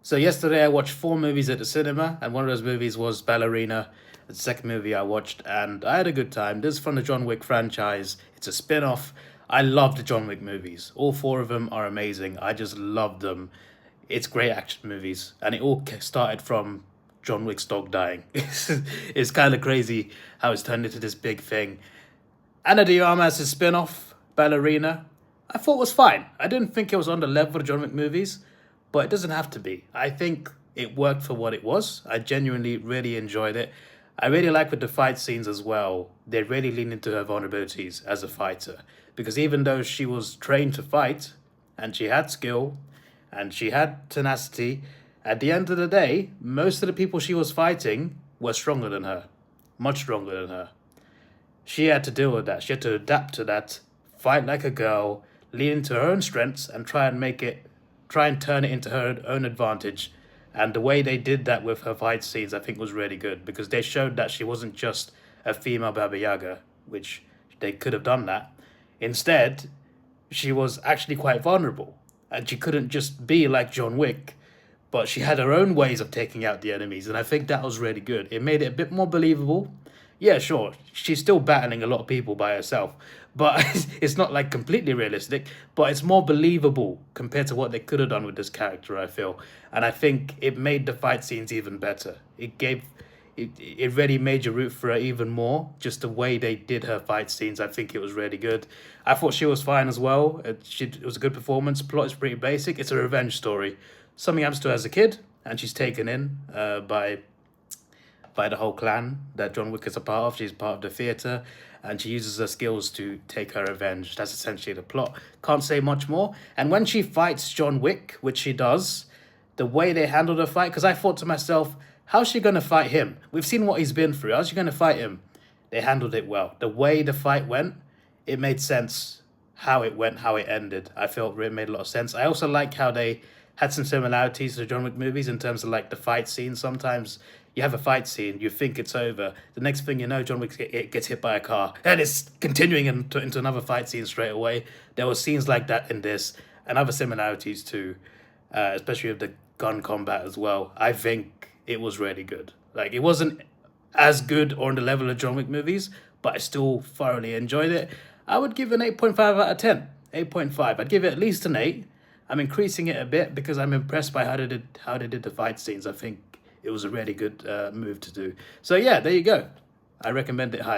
So yesterday I watched 4 movies at the cinema, and one of those movies was Ballerina, the second movie I watched, and I had a good time. This is from the John Wick franchise. It's a spin-off. I love the John Wick movies. All 4 of them are amazing. I just love them. It's great action movies, and it all started from John Wick's dog dying. It's kind of crazy how it's turned into this big thing. Anna de Armas' spin-off, Ballerina, I thought was fine. I didn't think it was on the level of the John Wick movies, but it doesn't have to be. I think it worked for what it was. I genuinely really enjoyed it. I really like with the fight scenes as well. They really lean into her vulnerabilities as a fighter, because even though she was trained to fight and she had skill and she had tenacity, at the end of the day, most of the people she was fighting were stronger than her, much stronger than her. She had to deal with that. She had to adapt to that, fight like a girl, lean into her own strengths, and try and turn it into her own advantage. And the way they did that with her fight scenes, I think, was really good, because they showed that she wasn't just a female Baba Yaga, which they could have done that. Instead, she was actually quite vulnerable, and she couldn't just be like John Wick, but she had her own ways of taking out the enemies, and I think that was really good. It made it a bit more believable. Yeah, sure, she's still battling a lot of people by herself, but it's not like completely realistic, but it's more believable compared to what they could have done with this character, I feel. And I think it made the fight scenes even better. It really made you root for her even more. Just the way they did her fight scenes, I think it was really good. I thought she was fine as well. It was a good performance. Plot is pretty basic. It's a revenge story. Something happens to her as a kid, and she's taken in by the whole clan that John Wick is a part of. She's part of the theatre, and she uses her skills to take her revenge. That's essentially the plot. Can't say much more. And when she fights John Wick, which she does, the way they handle the fight, because I thought to myself, how's she going to fight him? We've seen what he's been through. How's she going to fight him? They handled it well. The way the fight went, it made sense how it went, how it ended. I felt it made a lot of sense. I also like how they had some similarities to the John Wick movies in terms of like the fight scene. Sometimes you have a fight scene, you think it's over. The next thing you know, John Wick gets hit by a car, and it's continuing into another fight scene straight away. There were scenes like that in this, and other similarities too, especially with the gun combat as well. I think it was really good. Like, it wasn't as good or on the level of John Wick movies, but I still thoroughly enjoyed it. I would give it an 8.5 out of 10. 8.5. I'd give it at least an 8. I'm increasing it a bit because I'm impressed by how they did the fight scenes. I think it was a really good move to do. So yeah, there you go. I recommend it highly.